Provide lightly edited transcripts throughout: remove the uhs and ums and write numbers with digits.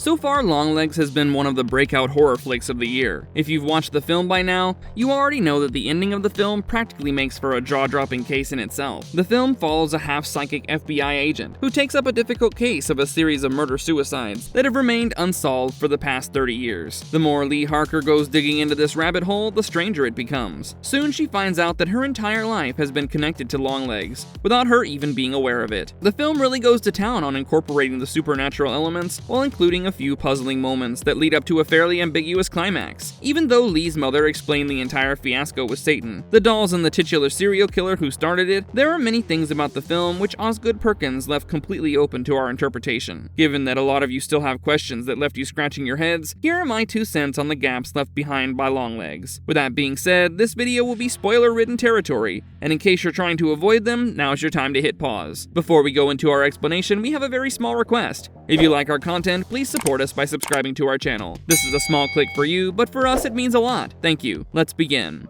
So far, Longlegs has been one of the breakout horror flicks of the year. If you've watched the film by now, you already know that the ending of the film practically makes for a jaw-dropping case in itself. The film follows a half-psychic FBI agent who takes up a difficult case of a series of murder-suicides that have remained unsolved for the past 30 years. The more Lee Harker goes digging into this rabbit hole, the stranger it becomes. Soon she finds out that her entire life has been connected to Longlegs, without her even being aware of it. The film really goes to town on incorporating the supernatural elements while including a few puzzling moments that lead up to a fairly ambiguous climax. Even though Lee's mother explained the entire fiasco was Satan, the dolls, and the titular serial killer who started it, there are many things about the film which Osgood Perkins left completely open to our interpretation. Given that a lot of you still have questions that left you scratching your heads, here are my 2 cents on the gaps left behind by Longlegs. With that being said, this video will be spoiler-ridden territory, and in case you're trying to avoid them, now's your time to hit pause. Before we go into our explanation, we have a very small request. If you like our content, please support us by subscribing to our channel. This is a small click for you, but for us it means a lot. Thank you. Let's begin.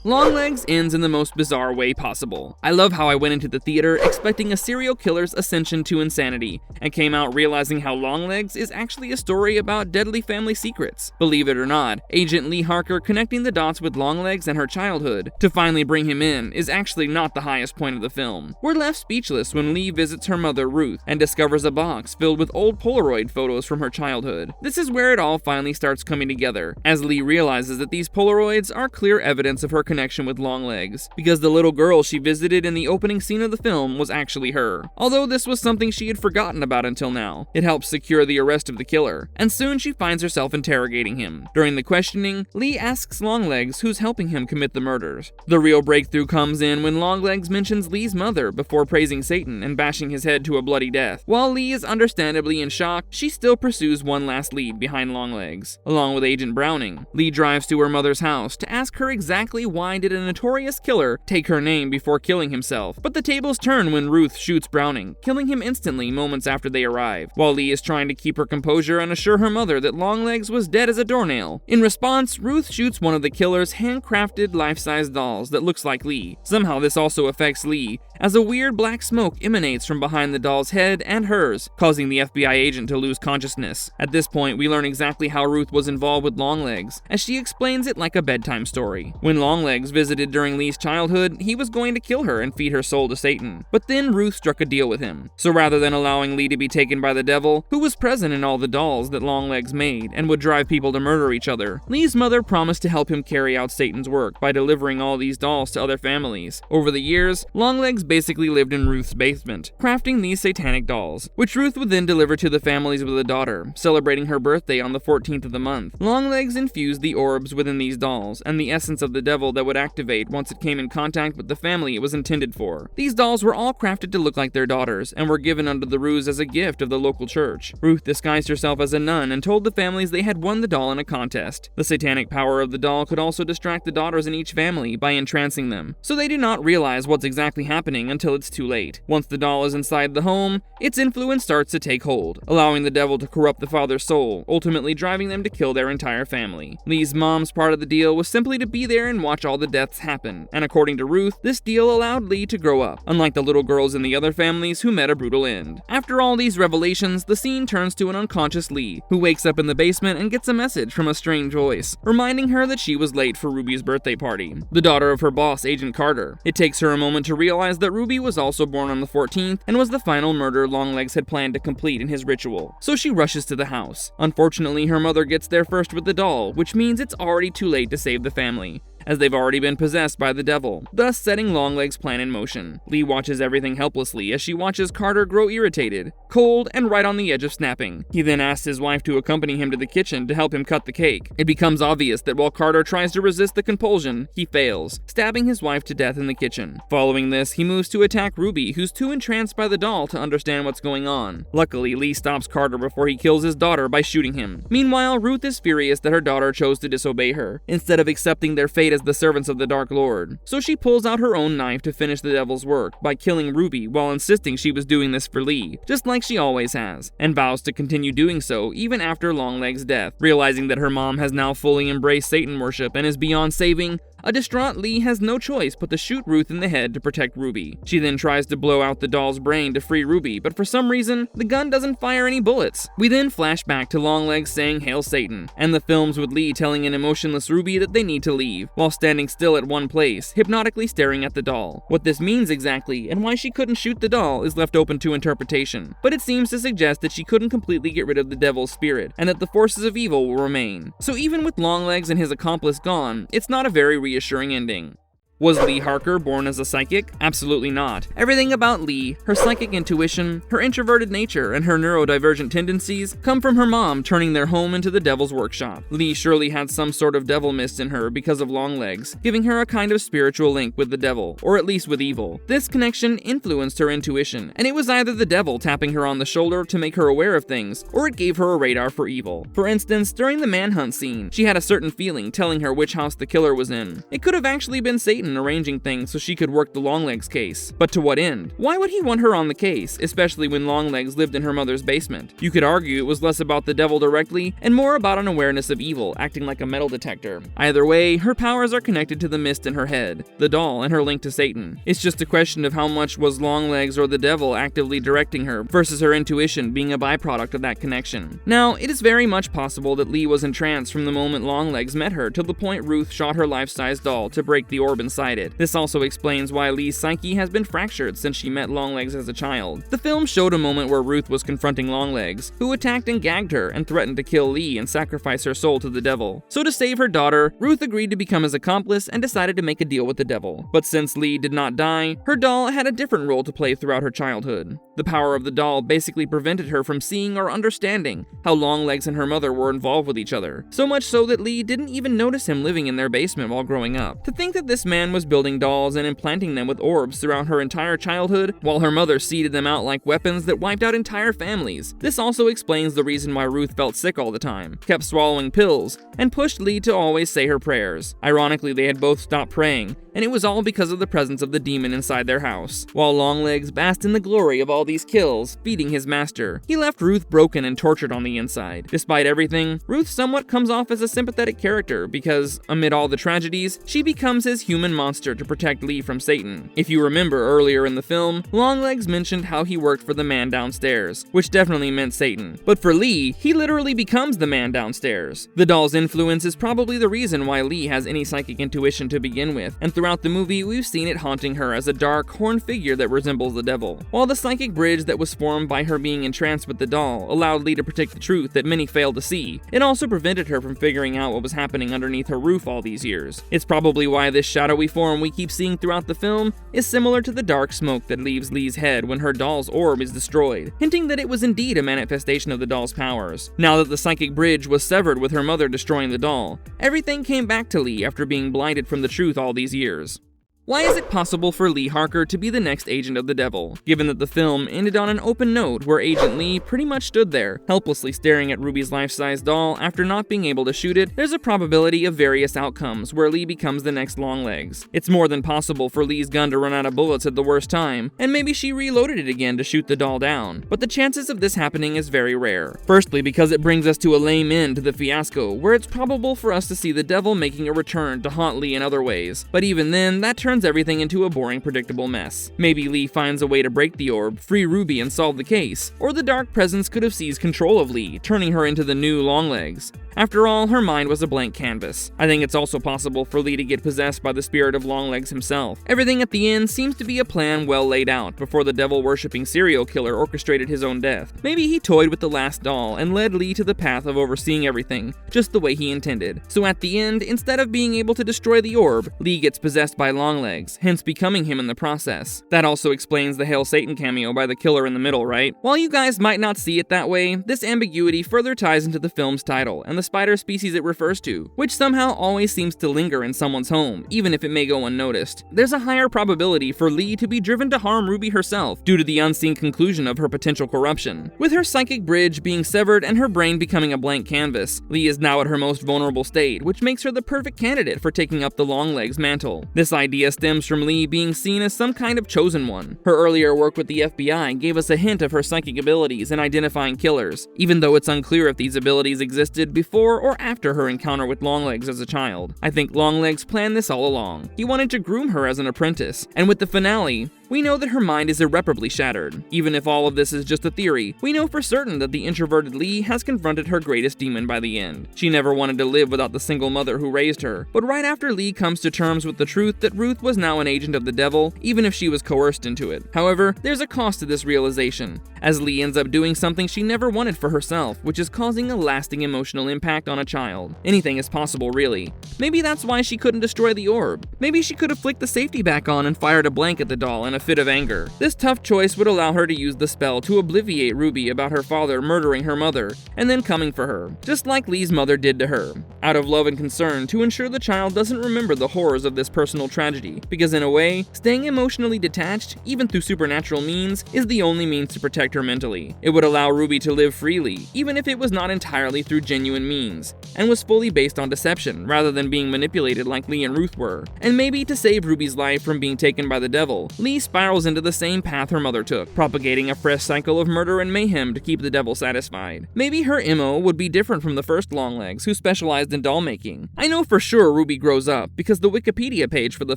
Longlegs ends in the most bizarre way possible. I love how I went into the theater expecting a serial killer's ascension to insanity, and came out realizing how Longlegs is actually a story about deadly family secrets. Believe it or not, Agent Lee Harker connecting the dots with Longlegs and her childhood to finally bring him in is actually not the highest point of the film. We're left speechless when Lee visits her mother Ruth and discovers a box filled with old Polaroid photos from her childhood. This is where it all finally starts coming together, as Lee realizes that these Polaroids are clear evidence of her connection with Longlegs, because the little girl she visited in the opening scene of the film was actually her. Although this was something she had forgotten about until now, it helps secure the arrest of the killer, and soon she finds herself interrogating him. During the questioning, Lee asks Longlegs who's helping him commit the murders. The real breakthrough comes in when Longlegs mentions Lee's mother before praising Satan and bashing his head to a bloody death. While Lee is understandably in shock, she still pursues one last lead behind Longlegs. Along with Agent Browning, Lee drives to her mother's house to ask her exactly why did a notorious killer take her name before killing himself. But the tables turn when Ruth shoots Browning, killing him instantly moments after they arrive, while Lee is trying to keep her composure and assure her mother that Longlegs was dead as a doornail. In response, Ruth shoots one of the killer's handcrafted life-size dolls that looks like Lee. Somehow this also affects Lee, as a weird black smoke emanates from behind the doll's head and hers, causing the FBI agent to lose consciousness. At this point, we learn exactly how Ruth was involved with Longlegs, as she explains it like a bedtime story. When Longlegs visited during Lee's childhood, he was going to kill her and feed her soul to Satan. But then Ruth struck a deal with him. So rather than allowing Lee to be taken by the devil, who was present in all the dolls that Longlegs made and would drive people to murder each other, Lee's mother promised to help him carry out Satan's work by delivering all these dolls to other families. Over the years, Longlegs basically lived in Ruth's basement, crafting these satanic dolls, which Ruth would then deliver to the families with a daughter, celebrating her birthday on the 14th of the month. Longlegs infused the orbs within these dolls and the essence of the devil that would activate once it came in contact with the family it was intended for. These dolls were all crafted to look like their daughters and were given under the ruse as a gift of the local church. Ruth disguised herself as a nun and told the families they had won the doll in a contest. The satanic power of the doll could also distract the daughters in each family by entrancing them, so they do not realize what's exactly happening until it's too late. Once the doll is inside the home, its influence starts to take hold, allowing the devil to corrupt the father's soul, ultimately driving them to kill their entire family. Lee's mom's part of the deal was simply to be there and watch all the deaths happen, and according to Ruth, this deal allowed Lee to grow up, unlike the little girls in the other families who met a brutal end. After all these revelations, the scene turns to an unconscious Lee, who wakes up in the basement and gets a message from a strange voice, reminding her that she was late for Ruby's birthday party, the daughter of her boss, Agent Carter. It takes her a moment to realize that Ruby was also born on the 14th and was the final murder Longlegs had planned to complete in his ritual, so she rushes to the house. Unfortunately, her mother gets there first with the doll, which means it's already too late to save the family, as they've already been possessed by the devil, thus setting Longlegs' plan in motion. Lee watches everything helplessly as she watches Carter grow irritated, cold, and right on the edge of snapping. He then asks his wife to accompany him to the kitchen to help him cut the cake. It becomes obvious that while Carter tries to resist the compulsion, he fails, stabbing his wife to death in the kitchen. Following this, he moves to attack Ruby, who's too entranced by the doll to understand what's going on. Luckily, Lee stops Carter before he kills his daughter by shooting him. Meanwhile, Ruth is furious that her daughter chose to disobey her, instead of accepting their fate as the servants of the Dark Lord. So she pulls out her own knife to finish the devil's work by killing Ruby while insisting she was doing this for Lee, just like she always has, and vows to continue doing so even after Longlegs' death. Realizing that her mom has now fully embraced Satan worship and is beyond saving, A distraught Lee has no choice but to shoot Ruth in the head to protect Ruby. She then tries to blow out the doll's brain to free Ruby, but for some reason, the gun doesn't fire any bullets. We then flash back to Longlegs saying "Hail Satan," and the films with Lee telling an emotionless Ruby that they need to leave, while standing still at one place, hypnotically staring at the doll. What this means exactly, and why she couldn't shoot the doll, is left open to interpretation, but it seems to suggest that she couldn't completely get rid of the devil's spirit, and that the forces of evil will remain. So even with Longlegs and his accomplice gone, it's not a very reassuring ending. Was Lee Harker born as a psychic? Absolutely not. Everything about Lee, her psychic intuition, her introverted nature, and her neurodivergent tendencies come from her mom turning their home into the devil's workshop. Lee surely had some sort of devil mist in her because of Longlegs, giving her a kind of spiritual link with the devil, or at least with evil. This connection influenced her intuition, and it was either the devil tapping her on the shoulder to make her aware of things, or it gave her a radar for evil. For instance, during the manhunt scene, she had a certain feeling telling her which house the killer was in. It could have actually been Satan arranging things so she could work the Longlegs case. But to what end? Why would he want her on the case, especially when Longlegs lived in her mother's basement? You could argue it was less about the devil directly, and more about an awareness of evil, acting like a metal detector. Either way, her powers are connected to the mist in her head, the doll, and her link to Satan. It's just a question of how much was Longlegs or the devil actively directing her, versus her intuition being a byproduct of that connection. Now, it is very much possible that Lee was entranced from the moment Longlegs met her to the point Ruth shot her life-size doll to break the orb inside it. This also explains why Lee's psyche has been fractured since she met Longlegs as a child. The film showed a moment where Ruth was confronting Longlegs, who attacked and gagged her and threatened to kill Lee and sacrifice her soul to the devil. So to save her daughter, Ruth agreed to become his accomplice and decided to make a deal with the devil. But since Lee did not die, her doll had a different role to play throughout her childhood. The power of the doll basically prevented her from seeing or understanding how Longlegs and her mother were involved with each other, so much so that Lee didn't even notice him living in their basement while growing up. To think that this man was building dolls and implanting them with orbs throughout her entire childhood, while her mother seeded them out like weapons that wiped out entire families. This also explains the reason why Ruth felt sick all the time, kept swallowing pills, and pushed Lee to always say her prayers. Ironically, they had both stopped praying, and it was all because of the presence of the demon inside their house. While Longlegs basked in the glory of all these kills, feeding his master, he left Ruth broken and tortured on the inside. Despite everything, Ruth somewhat comes off as a sympathetic character because, amid all the tragedies, she becomes his human monster to protect Lee from Satan. If you remember earlier in the film, Longlegs mentioned how he worked for the man downstairs, which definitely meant Satan. But for Lee, he literally becomes the man downstairs. The doll's influence is probably the reason why Lee has any psychic intuition to begin with, and throughout the movie, we've seen it haunting her as a dark, horned figure that resembles the devil. While the psychic bridge that was formed by her being entranced with the doll allowed Lee to predict the truth that many failed to see, it also prevented her from figuring out what was happening underneath her roof all these years. It's probably why this shadowy form we keep seeing throughout the film is similar to the dark smoke that leaves Lee's head when her doll's orb is destroyed, hinting that it was indeed a manifestation of the doll's powers. Now that the psychic bridge was severed with her mother destroying the doll, everything came back to Lee after being blinded from the truth all these years. Why is it possible for Lee Harker to be the next agent of the devil? Given that the film ended on an open note where Agent Lee pretty much stood there, helplessly staring at Ruby's life-size doll after not being able to shoot it, there's a probability of various outcomes where Lee becomes the next Longlegs. It's more than possible for Lee's gun to run out of bullets at the worst time, and maybe she reloaded it again to shoot the doll down. But the chances of this happening is very rare. Firstly, because it brings us to a lame end to the fiasco, where it's probable for us to see the devil making a return to haunt Lee in other ways. But even then, that turns everything into a boring, predictable mess. Maybe Lee finds a way to break the orb, free Ruby, and solve the case, or the dark presence could have seized control of Lee, turning her into the new Longlegs. After all, her mind was a blank canvas. I think it's also possible for Lee to get possessed by the spirit of Longlegs himself. Everything at the end seems to be a plan well laid out before the devil-worshipping serial killer orchestrated his own death. Maybe he toyed with the last doll and led Lee to the path of overseeing everything, just the way he intended. So at the end, instead of being able to destroy the orb, Lee gets possessed by Longlegs, hence becoming him in the process. That also explains the Hail Satan cameo by the killer in the middle, right? While you guys might not see it that way, this ambiguity further ties into the film's title and the spider species it refers to, which somehow always seems to linger in someone's home, even if it may go unnoticed. There's a higher probability for Lee to be driven to harm Ruby herself due to the unseen conclusion of her potential corruption. With her psychic bridge being severed and her brain becoming a blank canvas, Lee is now at her most vulnerable state, which makes her the perfect candidate for taking up the Longlegs mantle. This idea stems from Lee being seen as some kind of chosen one. Her earlier work with the FBI gave us a hint of her psychic abilities in identifying killers, even though it's unclear if these abilities existed before before or after her encounter with Longlegs as a child. I think Longlegs planned this all along. He wanted to groom her as an apprentice, and with the finale, we know that her mind is irreparably shattered. Even if all of this is just a theory, we know for certain that the introverted Lee has confronted her greatest demon by the end. She never wanted to live without the single mother who raised her, but right after Lee comes to terms with the truth that Ruth was now an agent of the devil, even if she was coerced into it. However, there's a cost to this realization, as Lee ends up doing something she never wanted for herself, which is causing a lasting emotional impact on a child. Anything is possible, really. Maybe that's why she couldn't destroy the orb. Maybe she could have flicked the safety back on and fired a blank at the doll in a fit of anger. This tough choice would allow her to use the spell to obliviate Ruby about her father murdering her mother and then coming for her, just like Lee's mother did to her, out of love and concern to ensure the child doesn't remember the horrors of this personal tragedy, because in a way, staying emotionally detached, even through supernatural means, is the only means to protect her mentally. It would allow Ruby to live freely, even if it was not entirely through genuine means, and was fully based on deception, rather than being manipulated like Lee and Ruth were. And maybe to save Ruby's life from being taken by the devil, Lee spirals into the same path her mother took, propagating a fresh cycle of murder and mayhem to keep the devil satisfied. Maybe her MO would be different from the first Longlegs, who specialized in doll making. I know for sure Ruby grows up, because the Wikipedia page for the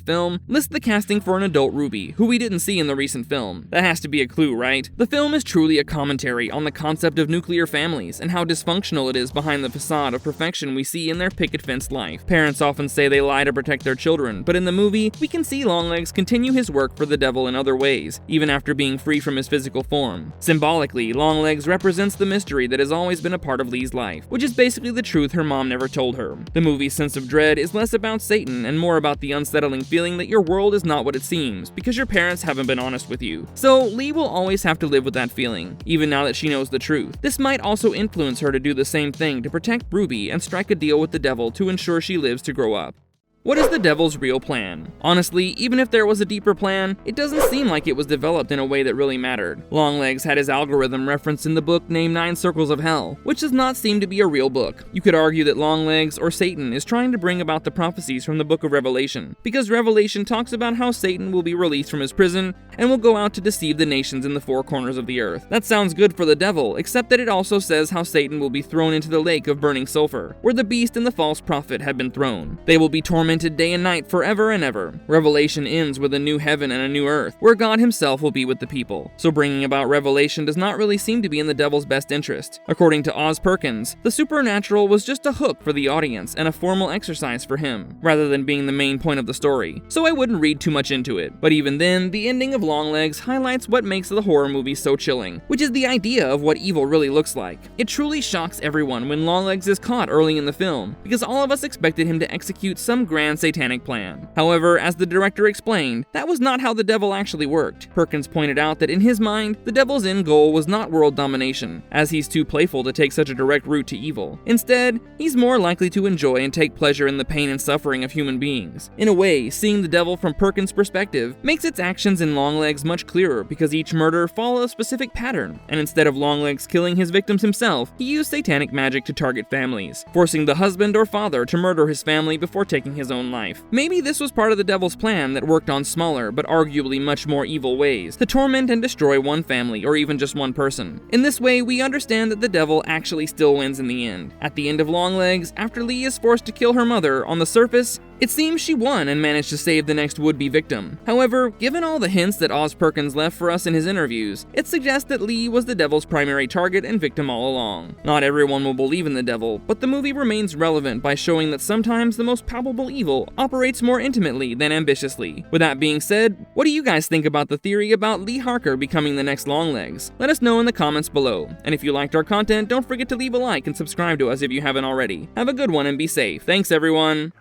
film lists the casting for an adult Ruby, who we didn't see in the recent film. That has to be a clue, right? The film is truly a commentary on the concept of nuclear families, and how dysfunctional it is behind the facade of perfection we see in their picket fence life. Parents often say they lie to protect their children, but in the movie, we can see Longlegs continue his work for the devil in other ways, even after being free from his physical form. Symbolically, Longlegs represents the mystery that has always been a part of Lee's life, which is basically the truth her mom never told her. The movie's sense of dread is less about Satan and more about the unsettling feeling that your world is not what it seems, because your parents haven't been honest with you. So Lee will always have to live with that feeling, even now that she knows the truth. This might also influence her to do the same thing to protect Ruby and strike a deal with the devil to ensure she lives to grow up. What is the devil's real plan? Honestly, even if there was a deeper plan, it doesn't seem like it was developed in a way that really mattered. Longlegs had his algorithm referenced in the book named 9 Circles of Hell, which does not seem to be a real book. You could argue that Longlegs, or Satan, is trying to bring about the prophecies from the book of Revelation, because Revelation talks about how Satan will be released from his prison and will go out to deceive the nations in the 4 corners of the earth. That sounds good for the devil, except that it also says how Satan will be thrown into the lake of burning sulfur, where the beast and the false prophet have been thrown. They will be tormented day and night forever and ever. Revelation ends with a new heaven and a new earth, where God himself will be with the people. So bringing about Revelation does not really seem to be in the devil's best interest. According to Oz Perkins, the supernatural was just a hook for the audience and a formal exercise for him, rather than being the main point of the story. So I wouldn't read too much into it. But even then, the ending of Longlegs highlights what makes the horror movie so chilling, which is the idea of what evil really looks like. It truly shocks everyone when Longlegs is caught early in the film, because all of us expected him to execute some grand satanic plan. However, as the director explained, that was not how the devil actually worked. Perkins pointed out that in his mind, the devil's end goal was not world domination, as he's too playful to take such a direct route to evil. Instead, he's more likely to enjoy and take pleasure in the pain and suffering of human beings. In a way, seeing the devil from Perkins' perspective makes its actions in Longlegs much clearer, because each murder followed a specific pattern, and instead of Longlegs killing his victims himself, he used satanic magic to target families, forcing the husband or father to murder his family before taking his own life. Maybe this was part of the devil's plan that worked on smaller, but arguably much more evil ways, to torment and destroy one family, or even just one person. In this way, we understand that the devil actually still wins in the end. At the end of Longlegs, after Lee is forced to kill her mother, on the surface, it seems she won and managed to save the next would-be victim. However, given all the hints that Oz Perkins left for us in his interviews, it suggests that Lee was the devil's primary target and victim all along. Not everyone will believe in the devil, but the movie remains relevant by showing that sometimes the most palpable evil operates more intimately than ambitiously. With that being said, what do you guys think about the theory about Lee Harker becoming the next Longlegs? Let us know in the comments below. And if you liked our content, don't forget to leave a like and subscribe to us if you haven't already. Have a good one and be safe. Thanks everyone!